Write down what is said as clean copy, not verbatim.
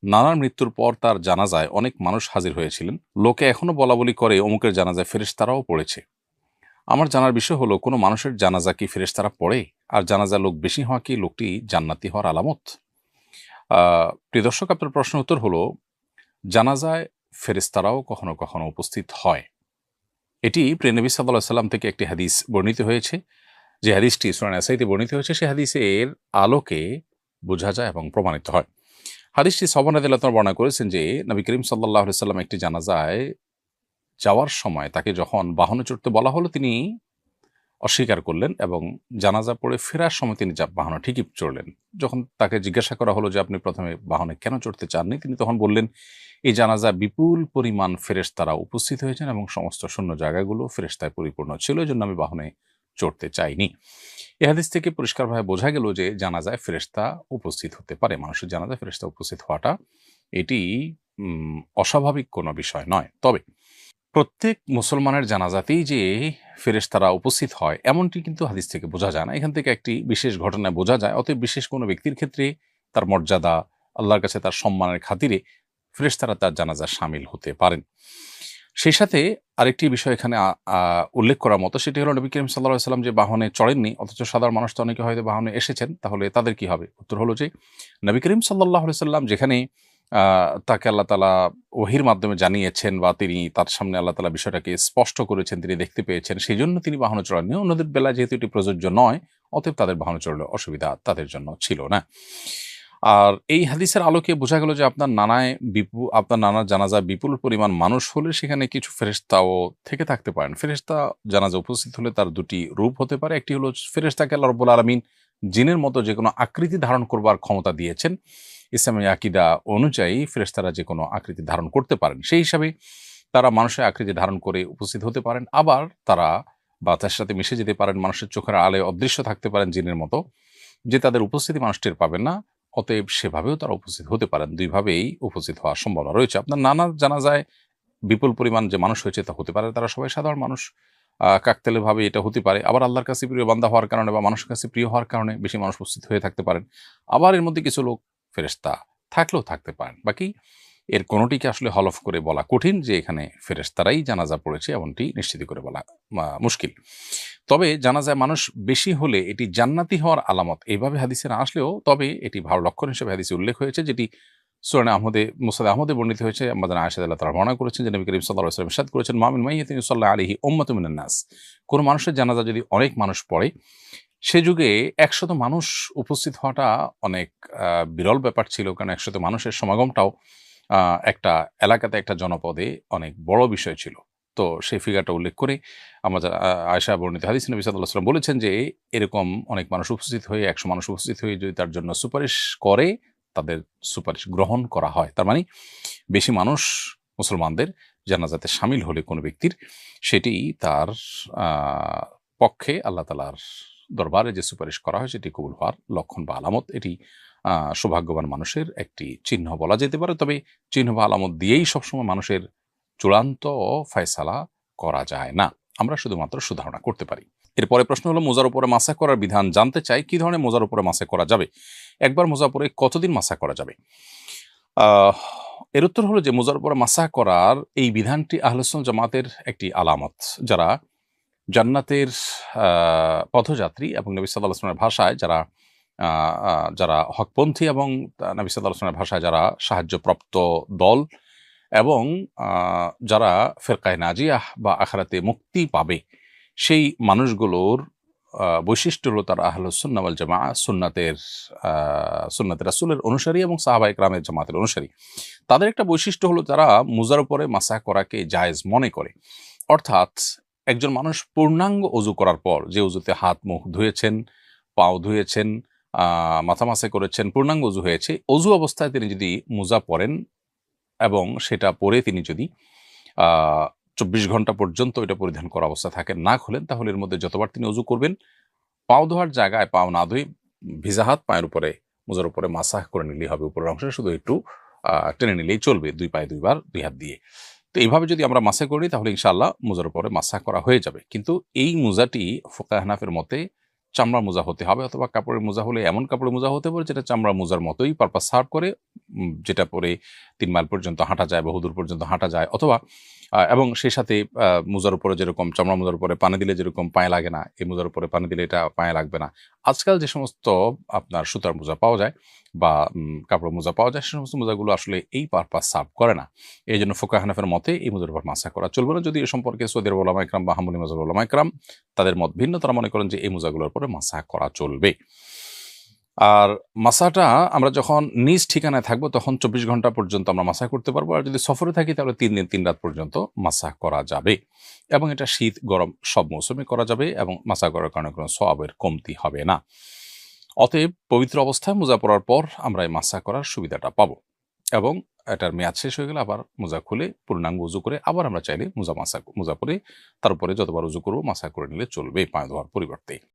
নানার মৃত্যুর পর তার জানাজায় অনেক মানুষ হাজির হয়েছিলেন। লোকে এখনো বলাবলি করে অমুকের জানাজায় ফেরেশতারাও পড়েছে। আমার জানার বিষয় হলো, কোনো মানুষের জানাজা কি ফেরেশতারা পড়ে? আর জানাজা লোক বেশি হওয়া কি লোকটি জান্নাতি হওয়ার আলামত? প্রিয় দর্শক, আপনার প্রশ্নের উত্তর হলো, জানাজায় ফেরেশতারাও কখনো কখনো উপস্থিত হয়। এটি প্রিয় নবী সাল্লাল্লাহু আলাইহি ওয়াসাল্লাম থেকে একটি হাদিস বর্ণিত হয়েছে। যে হাদিসটি সূরা নাসাইতে বর্ণিত হয়েছে, সেই হাদিসের আলোকে বোঝা যায় এবং প্রমাণিত হয়। হাদিসটি সাহাবা রাদিয়াল্লাহু তাআলা বর্ণনা করেছেন যে নবী করিম সাল্লাল্লাহু আলাইহি ওয়াসাল্লাম একটি জানাজায় যাওয়ার সময় তাকে যখন বাহনে চড়তে বলা হলো, তিনি অস্বীকার করলেন এবং জানাজা পড়ে ফেরার সময় তিনি বাহনে ঠিকই চড়লেন। যখন তাকে জিজ্ঞাসা করা হলো যে আপনি প্রথমে বাহনে কেন চড়তে চাননি, তিনি তখন বললেন, এই জানাজা বিপুল পরিমাণ ফেরেশতারা উপস্থিত হয়েছেন এবং সমস্ত শূন্য জায়গাগুলো ফেরেশতায় পরিপূর্ণ ছিল, এজন্য আমি বাহনে চড়তে চাইনি। এ হাদিস থেকে পরিষ্কারভাবে বোঝা গেল যে জানাজায় ফেরেশতা উপস্থিত হতে পারে। মানুষের জানাজায় ফেরেশতা উপস্থিত হওয়াটা এটি অস্বাভাবিক কোনো বিষয় নয়। তবে প্রত্যেক মুসলমানের জানাজাতেই যে ফেরেশতারা উপস্থিত হয় এমনটি কিন্তু হাদিস থেকে বোঝা যায় না। এখান থেকে একটি বিশেষ ঘটনায় বোঝা যায়। অতএব বিশেষ কোনো ব্যক্তির ক্ষেত্রে তার মর্যাদা, আল্লাহর কাছে তার সম্মানের খাতিরে ফেরেশতারা তার জানাজায় শামিল হতে পারেন। সেই সাথে আরেকটি বিষয় এখানে উল্লেখ করার মতো, সেটি হলো নবী করিম সাল্লাল্লাহু আলাইহি ওয়াসাল্লাম যে বাহনে চড়েননি, অথচ সাধারণ মানুষ তো অনেকে হয়তো বাহনে এসেছেন, তাহলে তাদের কি হবে? উত্তর হলো যে নবী করিম সাল্লাল্লাহু আলাইহি ওয়াসাল্লাম যেখানে তাকে আল্লাহ তাআলা ওহীর মাধ্যমে জানিয়েছেন বা তিনি তার সামনে আল্লাহ তাআলা বিষয়টাকে স্পষ্ট করেছেন, তিনি দেখতে পেয়েছেন, সেজন্য তিনি বাহনে চড়েননি। অন্যদের বেলায় যেহেতু এটি প্রযোজ্য নয়, অতএব তাদের বাহনে চড়লে অসুবিধা তাদের জন্য ছিল না। আর এই হাদিসের আলোকে বোঝা গেল যে আপনার নানার জানাজায় বিপুল পরিমাণ মানুষ হলে সেখানে কিছু ফেরেশতাও থেকে থাকতে পারেন। ফেরেশতা জানাজা উপস্থিত হলে তার দুটি রূপ হতে পারে। একটি হলো ফেরেশতাকে আল্লাহ রাব্বুল আলামিন জিনের মতো যেকোনো আকৃতি ধারণ করবার ক্ষমতা দিয়েছেন। ইসলামী আকীদা অনুযায়ী ফেরেশতারা যেকোনো আকৃতি ধারণ করতে পারেন। সেই হিসাবে তারা মানুষের আকৃতি ধারণ করে উপস্থিত হতে পারেন। আবার তারা বাতাসের সাথে মিশে যেতে পারেন, মানুষের চোখের আলোয় অদৃশ্য থাকতে পারেন জিনের মতো, যে তাদের উপস্থিতি মানুষ টের পাবেন না। অতএব সেভাবেও তারা উপস্থিত হতে পারেন। ২ ভাবেই উপস্থিত হওয়ার সম্ভাবনা রয়েছে। আপনার নানার জানাজায় বিপুল পরিমাণ যে মানুষ হয়েছে তা হতে পারে, তারা সবাই সাধারণ মানুষ। কাকতালীয়ভাবে এটা হতে পারে। আবার আল্লাহর কাছে প্রিয় বান্দা হওয়ার কারণে বা মানুষের কাছে প্রিয় হওয়ার কারণে বেশি মানুষ উপস্থিত হয়ে থাকতে পারেন। আবার এর মধ্যে কিছু লোক ফেরেশতা থাকলেও থাকতে পারেন। বাকি এর কোনটিকে আসলে হলফ করে বলা কঠিন যে এখানে ফেরেশতারাই জানাজা পড়েছে, এমনটি নিশ্চিত করে বলা মুশকিল। তবে জানাজায় মানুষ বেশি হলে এটি জান্নাতি হওয়ার আলামত, এইভাবে হাদিসে না আসলেও তবে এটি ভালো লক্ষণ হিসেবে হাদিসে উল্লেখ হয়েছে, যেটি মুসনাদ আহমদে বর্ণিত হয়েছে। আম্মাজান আয়েশা রাদিয়াল্লাহু তাআলা বর্ণনা করেছেন যে নবী করিম সাল্লাল্লাহু আলাইহি ওয়াসাল্লাম ইরশাদ করেছেন, মা মিন মাইয়িতিন ইউসাল্লা আলাইহি উম্মাতুম মিনান নাস। কোন মানুষের জানাজা যদি অনেক মানুষ পড়ে, সে যুগে ১০০ মানুষ উপস্থিত হওয়াটা অনেক বিরল ব্যাপার ছিল। কারণ ১০০ মানুষের সমাগমটাও একটা এলাকাতে, একটা জনপদে অনেক বড় বিষয় ছিল। তো সেই ফিগারটা উল্লেখ করে আমাদের আয়েশা বর্ণিত হাদিসে নবী সাল্লাল্লাহু আলাইহি ওয়াসাল্লাম বলেছেন যে এরকম অনেক মানুষ উপস্থিত হয়ে, ১০০ মানুষ উপস্থিত হয়ে যদি তার জন্য সুপারিশ করে, তাদের সুপারিশ গ্রহণ করা হয়। তার মানে বেশি মানুষ মুসলমানদের জানাজাতে শামিল হলে কোনো ব্যক্তির, সেটি তার পক্ষে আল্লাহ তাআলার দরবারে যে সুপারিশ করা হয় সেটি কবুল হওয়ার লক্ষণ বা আলামত। এটি সৌভাগ্যবান মানুষের একটি চিহ্ন বলা যেতে পারে। তবে চিহ্ন বা আলামত দিয়েই সবসময় মানুষের চূড়ান্ত ফায়সালা করা যায় না। আমরা শুধুমাত্র সুধারণা করতে পারি। এরপরে প্রশ্ন হলো, মোজার উপরে মাসা করার বিধান জানতে চাই। কি ধরনের মোজার উপরে মাসা করা যাবে? একবার মোজা পরে কতদিন মাসা করা যাবে? এর উত্তর হলো যে মোজার উপরে মাসা করার এই বিধানটি আহলুস সুন্নাহ জামাতের একটি আলামত। যারা জান্নাতের পথযাত্রী এবং নবী সাল্লাল্লাহু আলাইহি ওয়াসাল্লামের ভাষায় যারা হকপন্থী এবং নবী সাল্লাল্লাহু আলাইহি ওয়াসাল্লামের ভাষায় যারা সাহায্যপ্রাপ্ত দল এবং যারা ফিরকায়ে নাজিয়াহ বা আখিরাতে মুক্তি পাবে, সেই মানুষগুলোর বৈশিষ্ট্য হলো তারা আহলুস সুন্নাহ ওয়াল জামাআহ, সুন্নাতে রাসূলের অনুসারী এবং সাহাবায়ে কেরামের জামাতের অনুসারী। তাদের একটা বৈশিষ্ট্য হলো তারা মুজার উপরে মাসা করাকে জায়েজ মনে করে। অর্থাৎ একজন মানুষ পূর্ণাঙ্গ ওযু করার পর, যে ওযুতে হাত মুখ ধুয়েছেন, পাও ধুয়েছেন, মাথা মাসা করেছেন, পূর্ণাঙ্গ ওযু হয়েছে, ওযু অবস্থায় তিনি যদি মুজা পরেন এবং সেটা পরে তিনি যদি ২৪ ঘন্টা পর্যন্ত এটা পরিধান করা অবস্থা থাকেন, না খোলেন, তাহলে এর মধ্যে যতবার তিনি ওযু করবেন, পাও ধোয়ার জায়গায় পাও না ধুয়ে ভিজা হাত পায়ের উপরে, মোজার উপরে মাসাহ করে নিলেই হবে। উপরের অংশে শুধু একটু টেনে নিলেই চলবে, ২ পায়ে ২ বার ২ হাত দিয়ে। তো এইভাবে যদি আমরা মাসা করি তাহলে ইনশাআল্লাহ মোজার উপরে মাসাহ করা হয়ে যাবে। কিন্তু এই মোজাটি ফুকাহে হানাফির মতে চামড়ার মোজা হতে হবে, অথবা কাপড়ের মোজা হলে এমন কাপড়ের মোজা হতে পারে যেটা চামড়ার মোজার মতোই পারপাস সার্ভ করে, যেটা পরে 3 মাইল পর্যন্ত হাঁটা যায়, বহুদূর পর্যন্ত হাঁটা যায়। অথবা এবং সেই সাথে মোজার উপরে যেরকম চামড়ার মোজার উপরে পানি দিলে যেরকম পায়ে লাগে না, এই মোজার উপরে পানি দিলে এটা পায়ে লাগবে না। আজকাল যে সমস্ত আপনার সুতার মোজা পাওয়া যায় বা কাপড়ের মোজা পাওয়া যায়, সে সমস্ত মোজাগুলো আসলে এই পারপাস সার্ভ করে না। এই জন্য ফোকা হানাফের মতে এই মোজার উপর মাসা করা চলবে না। যদি এ সম্পর্কে সৌদি আরব উলামা ইকরাম বা হাম্বলি মাযহাবের উলামা ইকরাম তাদের মত ভিন্ন, তারা মনে করেন যে এই মোজাগুলোর উপরে মাসা করা চলবে। আর মাসাটা আমরা যখন নিজ ঠিকানায় থাকবো তখন 24 ঘন্টা পর্যন্ত আমরা মাসা করতে পারবো, আর যদি সফরে থাকি তাহলে 3 দিন 3 রাত পর্যন্ত মাসা করা যাবে, এবং এটা শীত গরম সব মৌসুমে করা যাবে, এবং মাসা করার কারণে কোনো সওয়াবের কমতি হবে না। অতএব পবিত্র অবস্থায় মোজা পরার পর আমরা এই মাসা করার সুবিধাটা পাবো, এবং এটার মেয়াদ শেষ হয়ে গেলে আবার মোজা খুলে পূর্ণাঙ্গ উজু করে আবার আমরা চাইলে মোজা পরে তার উপরে যতবার উজু করবো মাসা করে নিলে চলবে পায়ে ধোয়ার পরিবর্তে।